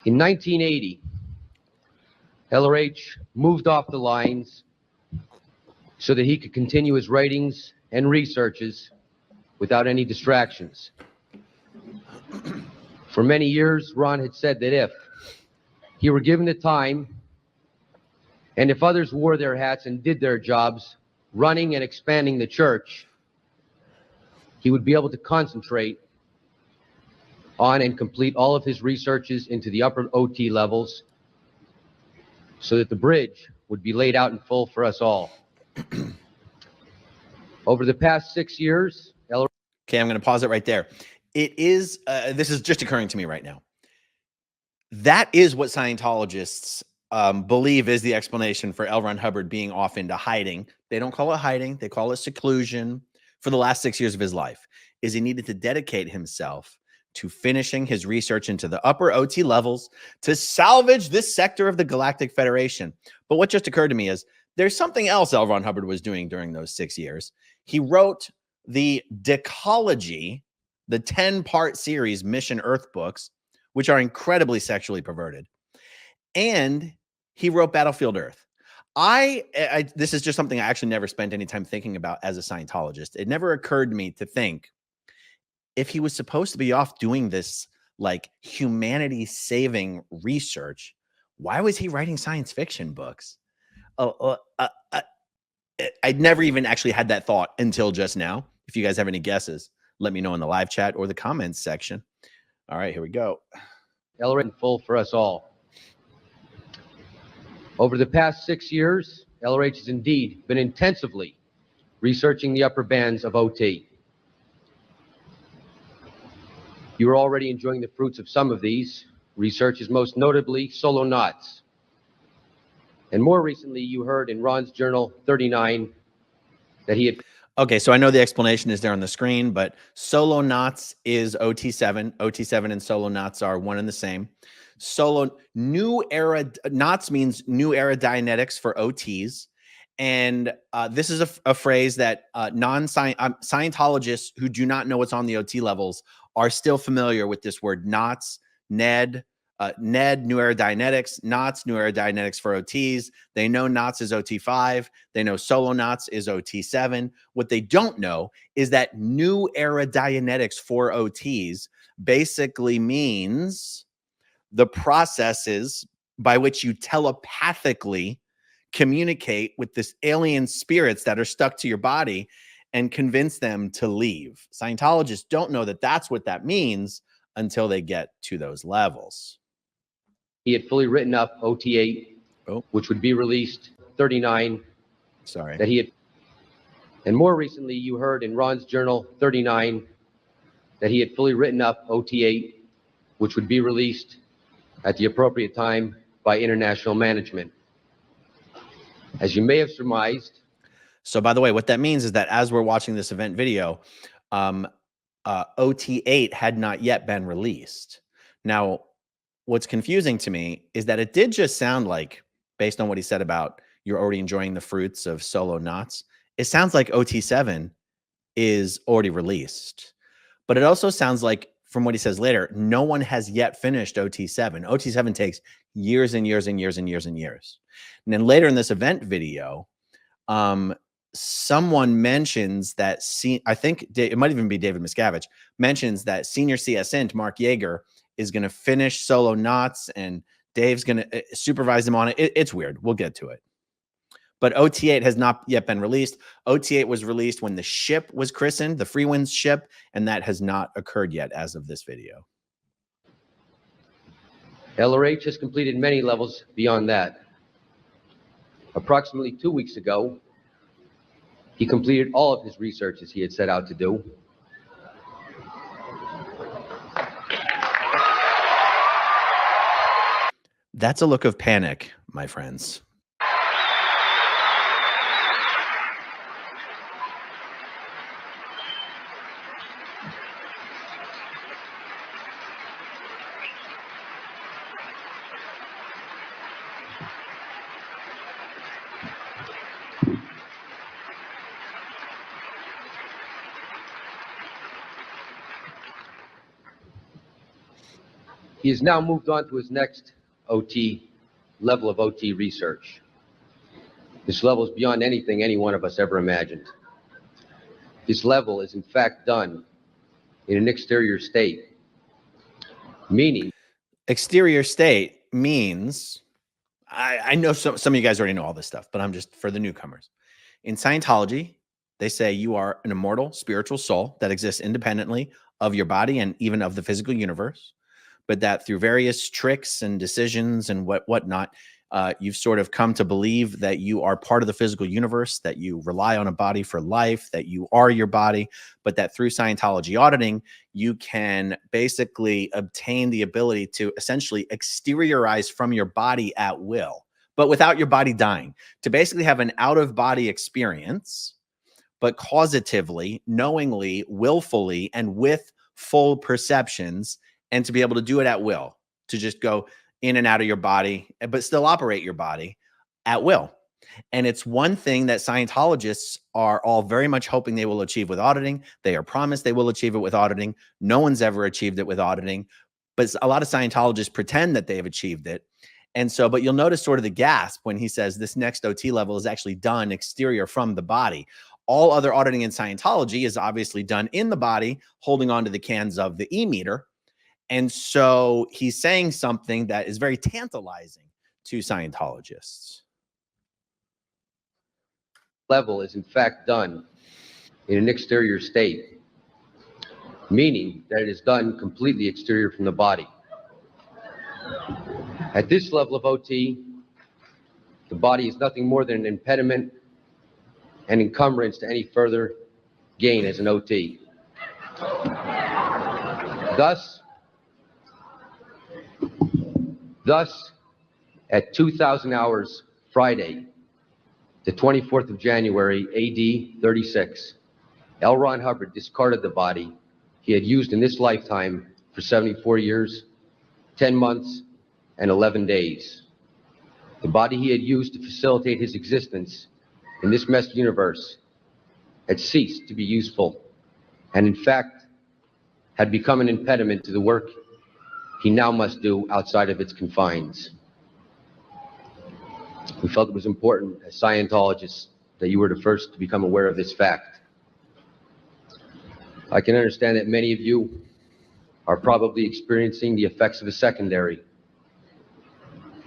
In 1980, LRH moved off the lines so that he could continue his writings and researches without any distractions. For many years, Ron had said that if he were given the time, and if others wore their hats and did their jobs, running and expanding the church, he would be able to concentrate on and complete all of his researches into the upper OT levels so that the bridge would be laid out in full for us all. Over the past 6 years, Okay, I'm going to pause it right there. It is, this is just occurring to me right now. That is what Scientologists believe is the explanation for L. Ron Hubbard being off into hiding. They don't call it hiding. They call it seclusion for the last 6 years of his life, is he needed to dedicate himself to finishing his research into the upper OT levels to salvage this sector of the Galactic Federation. But what just occurred to me is there's something else L. Ron Hubbard was doing during those 6 years. He wrote the Decology, the 10-part series Mission Earth books, which are incredibly sexually perverted. And he wrote Battlefield Earth. This is just something I actually never spent any time thinking about as a Scientologist. It never occurred to me to think, if he was supposed to be off doing this like humanity-saving research, why was he writing science fiction books? I'd never even actually had that thought until just now. If you guys have any guesses, let me know in the live chat or the comments section. All right, here we go. LRH full for us all. Over the past 6 years, LRH has indeed been intensively researching the upper bands of OT. You are already enjoying the fruits of some of these researches, most notably solo knots. And more recently, you heard in Ron's Journal 39 that he had... Okay, so I know the explanation is there on the screen, but solo knots is OT7. OT7 and solo knots are one and the same. New era knots means new era Dianetics for OTs. And this is a phrase that Scientologists who do not know what's on the OT levels are still familiar with this word knots, NED, New Era Dianetics, knots, New Era Dianetics for OTs. They know knots is OT5. They know solo knots is OT7. What they don't know is that New Era Dianetics for OTs basically means the processes by which you telepathically communicate with this alien spirits that are stuck to your body and convince them to leave. Scientologists don't know that that's what that means until they get to those levels. He had fully written up OT8, which would be released 39. Sorry. That he had, and more recently, you heard in Ron's Journal 39 that he had fully written up OT8, which would be released at the appropriate time by international management. As you may have surmised. So, by the way, what that means is that as we're watching this event video, OT8 had not yet been released. Now, what's confusing to me is that it did just sound like, based on what he said about you're already enjoying the fruits of solo knots, it sounds like OT7 is already released. But it also sounds like, from what he says later, no one has yet finished OT7. OT7 takes years and years and years and years and years. And then later in this event video, someone mentions that, I think it might even be David Miscavige, mentions that senior CSN, Mark Yeager, is going to finish solo knots and Dave's going to supervise him on it. It's weird. We'll get to it. But OT8 has not yet been released. OT8 was released when the ship was christened, the Freewinds ship, and that has not occurred yet as of this video. LRH has completed many levels beyond that. Approximately 2 weeks ago, he completed all of his researches he had set out to do. That's a look of panic, my friends. He He has now moved on to his next level of OT research. This level is beyond anything any one of us ever imagined. This level is in fact done in an exterior state, meaning exterior state means, I know some of you guys already know all this stuff, but I'm just for the newcomers. In Scientology, they say you are an immortal spiritual soul that exists independently of your body and even of the physical universe, but that through various tricks and decisions and whatnot, you've sort of come to believe that you are part of the physical universe, that you rely on a body for life, that you are your body, but that through Scientology auditing, you can basically obtain the ability to essentially exteriorize from your body at will, but without your body dying, to basically have an out-of-body experience, but causatively, knowingly, willfully, and with full perceptions, and to be able to do it at will, to just go in and out of your body, but still operate your body at will. And it's one thing that Scientologists are all very much hoping they will achieve with auditing. They are promised they will achieve it with auditing. No one's ever achieved it with auditing, but a lot of Scientologists pretend that they have achieved it. And so, but you'll notice sort of the gasp when he says this next OT level is actually done exterior from the body. All other auditing in Scientology is obviously done in the body, holding onto the cans of the e-meter. And so he's saying something that is very tantalizing to Scientologists. Level is in fact done in an exterior state, meaning that it is done completely exterior from the body. At this level of OT, the body is nothing more than an impediment and encumbrance to any further gain as an OT. Thus, at 2000 hours Friday, the 24th of January, AD 36, L. Ron Hubbard discarded the body he had used in this lifetime for 74 years, 10 months, and 11 days. The body he had used to facilitate his existence in this messed universe had ceased to be useful, and in fact, had become an impediment to the work he now must do outside of its confines. We felt it was important as Scientologists that you were the first to become aware of this fact. I can understand that many of you are probably experiencing the effects of a secondary.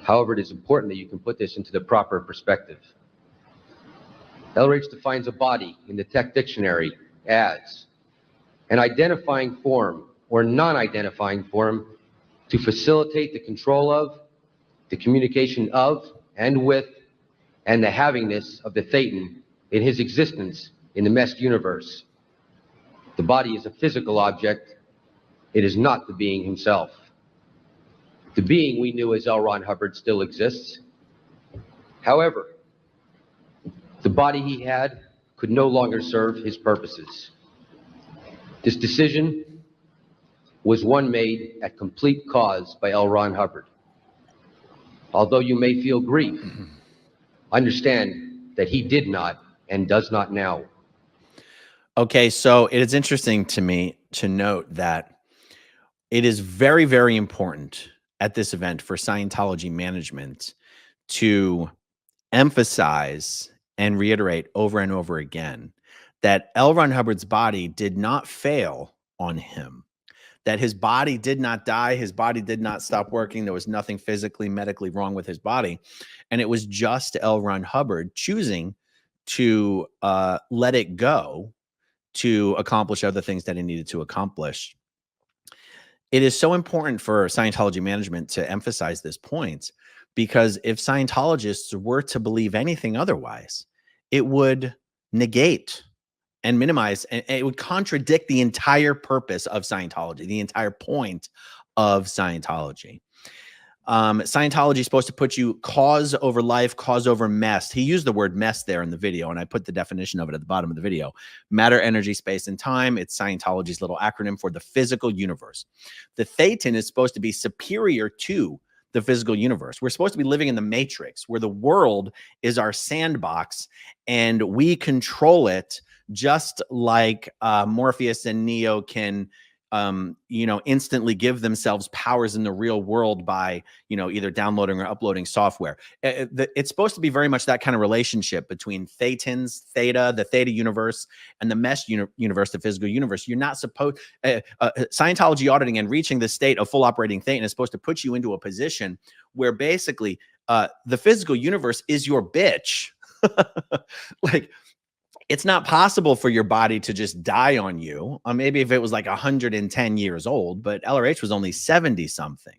However, it is important that you can put this into the proper perspective. LRH defines a body in the Tech Dictionary as an identifying form or non-identifying form to facilitate the control of, the communication of, and with, and the havingness of the Thetan in his existence in the meshed universe. The body is a physical object. It is not the being himself. The being we knew as L. Ron Hubbard still exists. However, the body he had could no longer serve his purposes. This decision was one made at complete cause by L. Ron Hubbard. Although you may feel grief, understand that he did not and does not now. Okay, so it is interesting to me to note that it is very, very important at this event for Scientology management to emphasize and reiterate over and over again that L. Ron Hubbard's body did not fail on him, that his body did not die, his body did not stop working, there was nothing physically, medically wrong with his body, and it was just L. Ron Hubbard choosing to let it go to accomplish other things that he needed to accomplish. It is so important for Scientology management to emphasize this point, because if Scientologists were to believe anything otherwise, it would negate and minimize, and it would contradict the entire purpose of Scientology, the entire point of Scientology. Scientology is supposed to put you cause over life, cause over mess. He used the word mess there in the video, and I put the definition of it at the bottom of the video. Matter, energy, space, and time. It's Scientology's little acronym for the physical universe. The Thetan is supposed to be superior to the physical universe. We're supposed to be living in the matrix, where the world is our sandbox, and we control it just like Morpheus and Neo can instantly give themselves powers in the real world by, either downloading or uploading software. It's supposed to be very much that kind of relationship between Thetans, Theta, the Theta universe, and the mesh universe, the physical universe. You're not supposed, Scientology auditing and reaching the state of full operating Thetan is supposed to put you into a position where basically the physical universe is your bitch. Like, it's not possible for your body to just die on you. Maybe if it was like 110 years old, but LRH was only 70 something.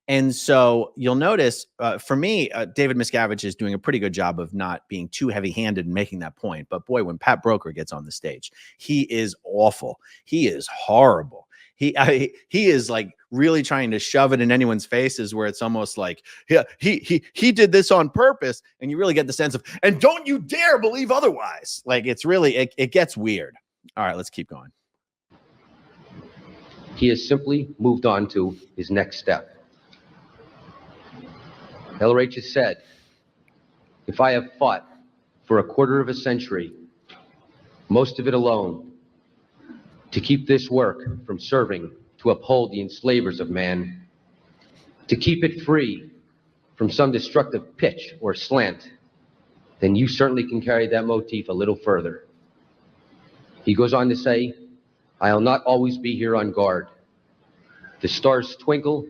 And so you'll notice, for me, David Miscavige is doing a pretty good job of not being too heavy-handed in making that point. But boy, when Pat Broker gets on the stage, he is awful. He is horrible. He is like really trying to shove it in anyone's faces, where it's almost like, yeah, he did this on purpose, and you really get the sense of, and don't you dare believe otherwise. Like, it's really, it gets weird. All right, let's keep going. He has simply moved on to his next step. LRH has said, if I have fought for a quarter of a century, most of it alone, to keep this work from serving to uphold the enslavers of man, to keep it free from some destructive pitch or slant, then you certainly can carry that motif a little further. He goes on to say, I'll not always be here on guard. The stars twinkle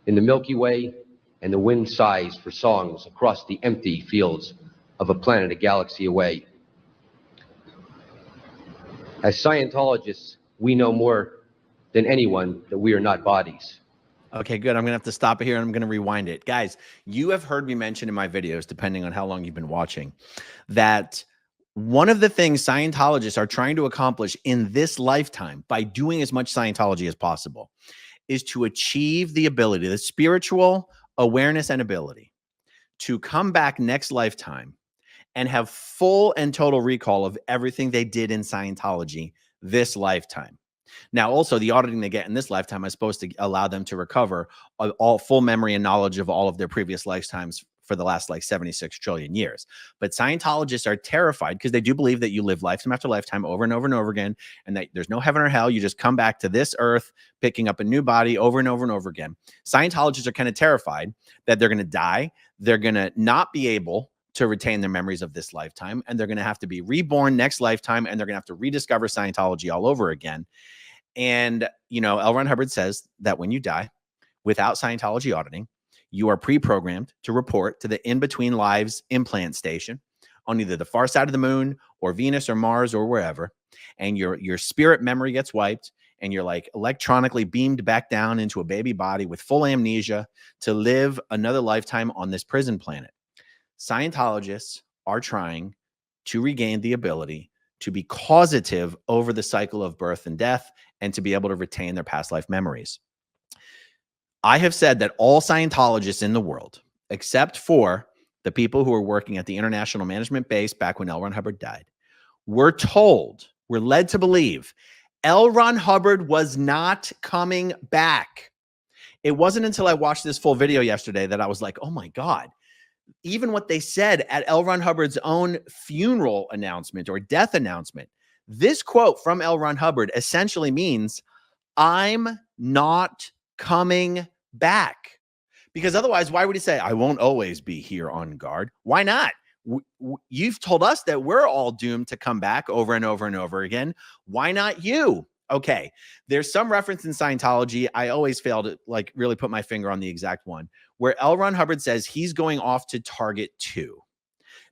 in the Milky Way, and the wind sighs for songs across the empty fields of a planet a galaxy away. As Scientologists, we know more than anyone that we are not bodies. Okay, good. I'm going to have to stop it here, and I'm going to rewind it. Guys, you have heard me mention in my videos, depending on how long you've been watching, that one of the things Scientologists are trying to accomplish in this lifetime by doing as much Scientology as possible is to achieve the ability, the spiritual awareness and ability to come back next lifetime and have full and total recall of everything they did in Scientology this lifetime. Now, also, the auditing they get in this lifetime is supposed to allow them to recover all full memory and knowledge of all of their previous lifetimes for the last like 76 trillion years. But Scientologists are terrified because they do believe that you live lifetime after lifetime over and over and over again, and that there's no heaven or hell. You just come back to this earth, picking up a new body over and over and over again. Scientologists are kind of terrified that they're going to die. They're going to not be able to retain their memories of this lifetime, and they're going to have to be reborn next lifetime, and they're going to have to rediscover Scientology all over again. And, L. Ron Hubbard says that when you die without Scientology auditing, you are pre-programmed to report to the in-between lives implant station on either the far side of the moon or Venus or Mars or wherever. And your spirit memory gets wiped, and you're like electronically beamed back down into a baby body with full amnesia to live another lifetime on this prison planet. Scientologists are trying to regain the ability to be causative over the cycle of birth and death, and to be able to retain their past life memories. I have said that all Scientologists in the world, except for the people who were working at the International Management Base back when L. Ron Hubbard died, we're led to believe L. Ron Hubbard was not coming back. It wasn't until I watched this full video yesterday that I was like, oh my God. Even what they said at L. Ron Hubbard's own funeral announcement or death announcement, this quote from L. Ron Hubbard essentially means, I'm not coming back. Because otherwise, why would he say, I won't always be here on guard? Why not? You've told us that we're all doomed to come back over and over and over again. Why not you? Okay, there's some reference in Scientology. I always fail to really put my finger on the exact one, where L. Ron Hubbard says he's going off to Target 2.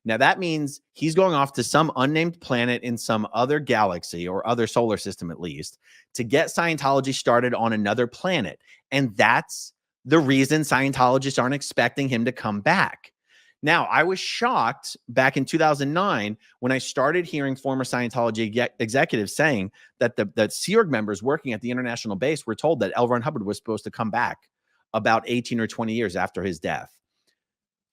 Now, that means he's going off to some unnamed planet in some other galaxy or other solar system, at least, to get Scientology started on another planet. And that's the reason Scientologists aren't expecting him to come back. Now, I was shocked back in 2009 when I started hearing former Scientology executives saying that the Sea Org members working at the international base were told that L. Ron Hubbard was supposed to come back about 18 or 20 years after his death.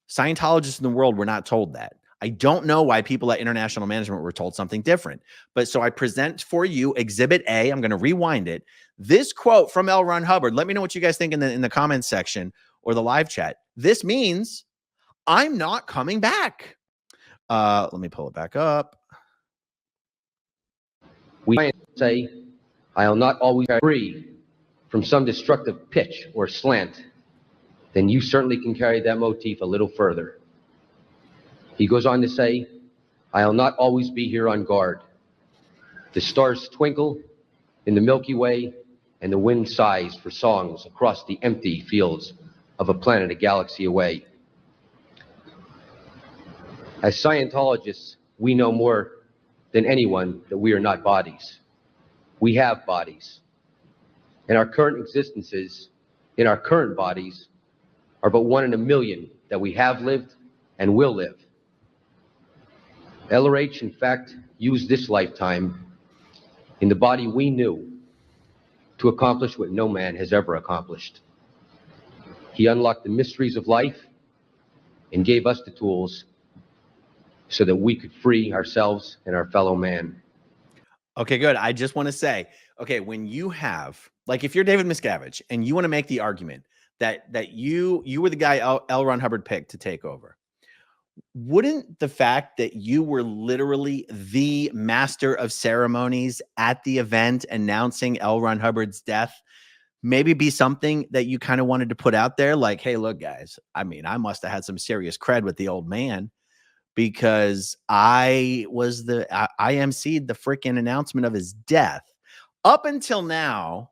Scientologists in the world were not told that. I don't know why people at international management were told something different. But so I present for you Exhibit A. I'm going to rewind it. This quote from L. Ron Hubbard. Let me know what you guys think in the comments section or the live chat. This means I'm not coming back. Let me pull it back up. We say, I'll not always be free from some destructive pitch or slant, then you certainly can carry that motif a little further. He goes on to say, I'll not always be here on guard. The stars twinkle in the Milky Way, and the wind sighs for songs across the empty fields of a planet a galaxy away. As Scientologists, we know more than anyone that we are not bodies. We have bodies. And our current existences in our current bodies are but 1 in a million that we have lived and will live. LRH, in fact, used this lifetime in the body we knew to accomplish what no man has ever accomplished. He unlocked the mysteries of life and gave us the tools so that we could free ourselves and our fellow man. Okay, good. I just want to say, okay, when you have, like, if you're David Miscavige and you want to make the argument that you were the guy L. Ron Hubbard picked to take over, wouldn't the fact that you were literally the master of ceremonies at the event announcing L. Ron Hubbard's death maybe be something that you kind of wanted to put out there? Like, hey, look, guys, I mean, I must have had some serious cred with the old man, because I IMC'd the freaking announcement of his death. Up until now,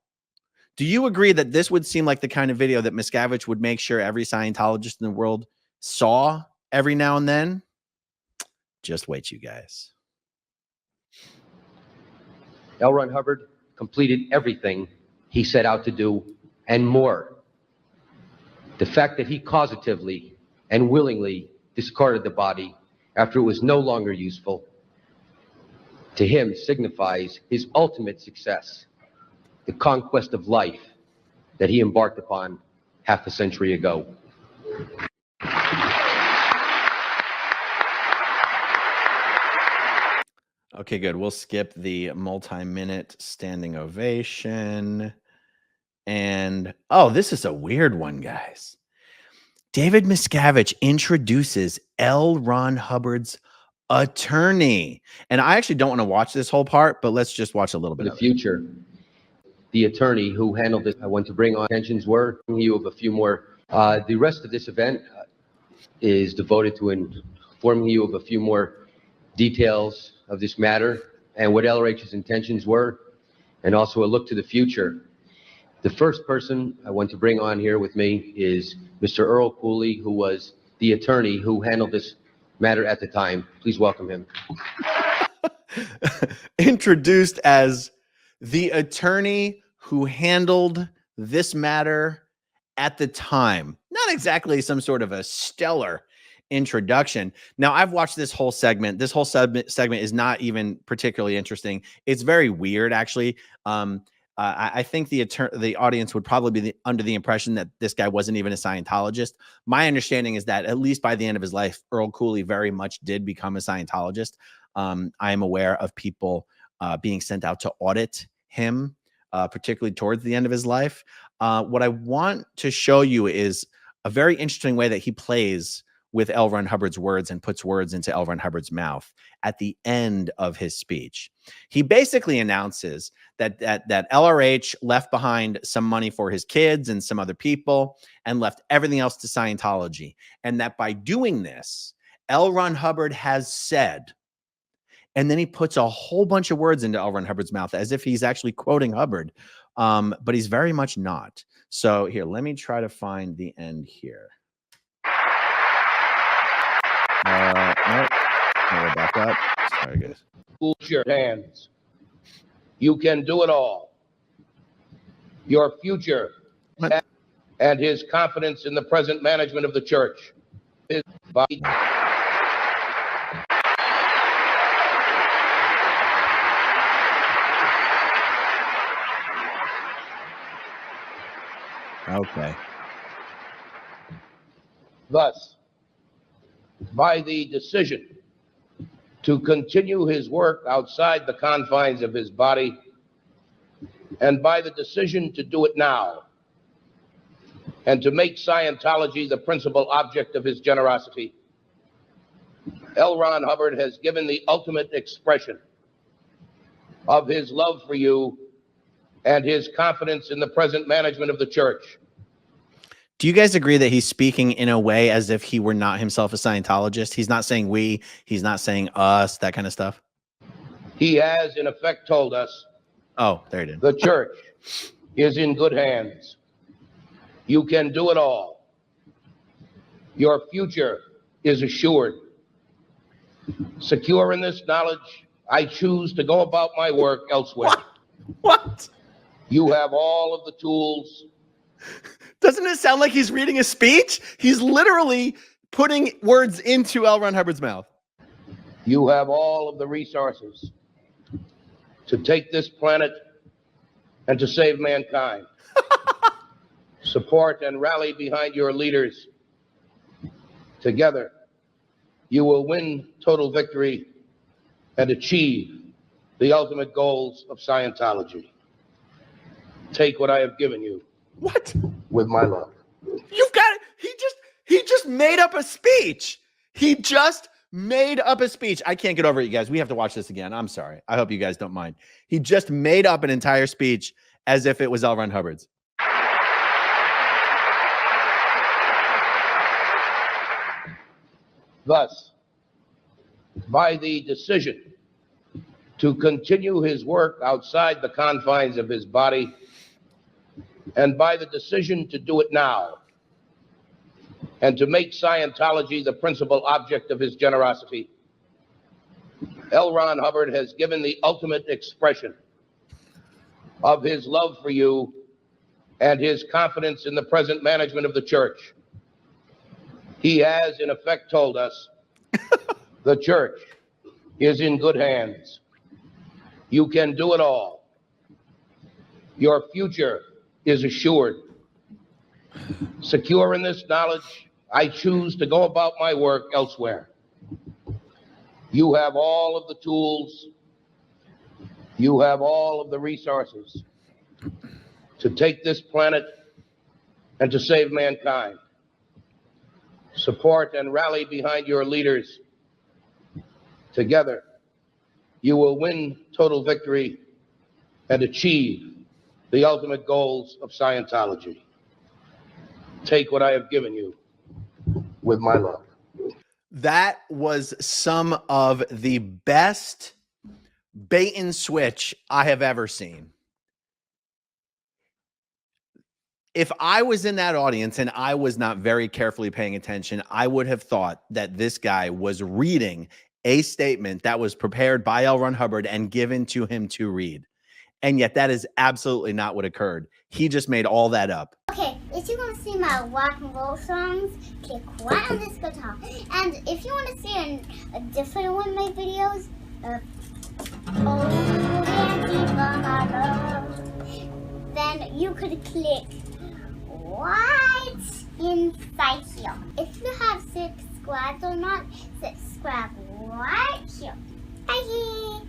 do you agree that this would seem like the kind of video that Miscavige would make sure every Scientologist in the world saw every now and then? Just wait, you guys. L. Ron Hubbard completed everything he set out to do and more. The fact that he causatively and willingly discarded the body after it was no longer useful, to him signifies his ultimate success, the conquest of life that he embarked upon half a century ago. Okay, good. We'll skip the multi-minute standing ovation. And, oh, this is a weird one, guys. David Miscavige introduces L. Ron Hubbard's attorney. And I actually don't want to watch this whole part, but let's just watch a little bit of it. In the future, the attorney who handled this, I want to bring on attentions were you of a few more. The rest of this event is devoted to informing you of a few more details of this matter and what LRH's intentions were, and also a look to the future. The first person I want to bring on here with me is Mr. Earl Cooley, who was the attorney who handled this matter at the time. Please welcome him. Introduced as the attorney who handled this matter at the time. Not exactly some sort of a stellar introduction. Now, I've watched this whole segment. This whole segment is not even particularly interesting. It's very weird, actually. I think the audience would probably be under the impression that this guy wasn't even a Scientologist. My understanding is that at least by the end of his life, Earl Cooley very much did become a Scientologist. I am aware of people being sent out to audit him, particularly towards the end of his life. What I want to show you is a very interesting way that he plays with L. Ron Hubbard's words and puts words into L. Ron Hubbard's mouth at the end of his speech. He basically announces that LRH left behind some money for his kids and some other people and left everything else to Scientology. And that by doing this, L. Ron Hubbard has said, and then he puts a whole bunch of words into L. Ron Hubbard's mouth as if he's actually quoting Hubbard, but he's very much not. So here, let me try to find the end here. Nope. I'll back up. Sorry, guys. Put your hands. You can do it all. Your future and his confidence in the present management of the church is by. Okay. Thus, by the decision to continue his work outside the confines of his body, and by the decision to do it now, and to make Scientology the principal object of his generosity, L. Ron Hubbard has given the ultimate expression of his love for you and his confidence in the present management of the church. Do you guys agree that he's speaking in a way as if he were not himself a Scientologist? He's not saying we, he's not saying us, that kind of stuff. He has, in effect, told us Oh, there it is. the church is in good hands. You can do it all. Your future is assured. Secure in this knowledge, I choose to go about my work elsewhere. What? You have all of the tools. Doesn't it sound like he's reading a speech? He's literally putting words into L. Ron Hubbard's mouth. You have all of the resources to take this planet and to save mankind. Support and rally behind your leaders. Together, you will win total victory and achieve the ultimate goals of Scientology. Take what I have given you. What? With my love. You've got it. He just made up a speech. He just made up a speech. I can't get over it, you guys. We have to watch this again. I'm sorry. I hope you guys don't mind. He just made up an entire speech as if it was L. Ron Hubbard's. Thus, by the decision to continue his work outside the confines of his body, and by the decision to do it now, and to make Scientology the principal object of his generosity, L. Ron Hubbard has given the ultimate expression of his love for you and his confidence in the present management of the church. He has, in effect, told us the church is in good hands. You can do it all. Your future is assured. Secure in this knowledge, I choose to go about my work elsewhere. You have all of the tools. You have all of the resources to take this planet and to save mankind. Support and rally behind your leaders. Together, you will win total victory and achieve the ultimate goals of Scientology. Take what I have given you with my love. That was some of the best bait and switch I have ever seen. If I was in that audience and I was not very carefully paying attention, I would have thought that this guy was reading a statement that was prepared by L. Ron Hubbard and given to him to read. And yet that is absolutely not what occurred. He just made all that up. Okay, if you want to see my rock and roll songs, click right on this guitar. And if you want to see a different one of my videos, then you could click right inside here. If you have subscribed or not, subscribe right here. Bye.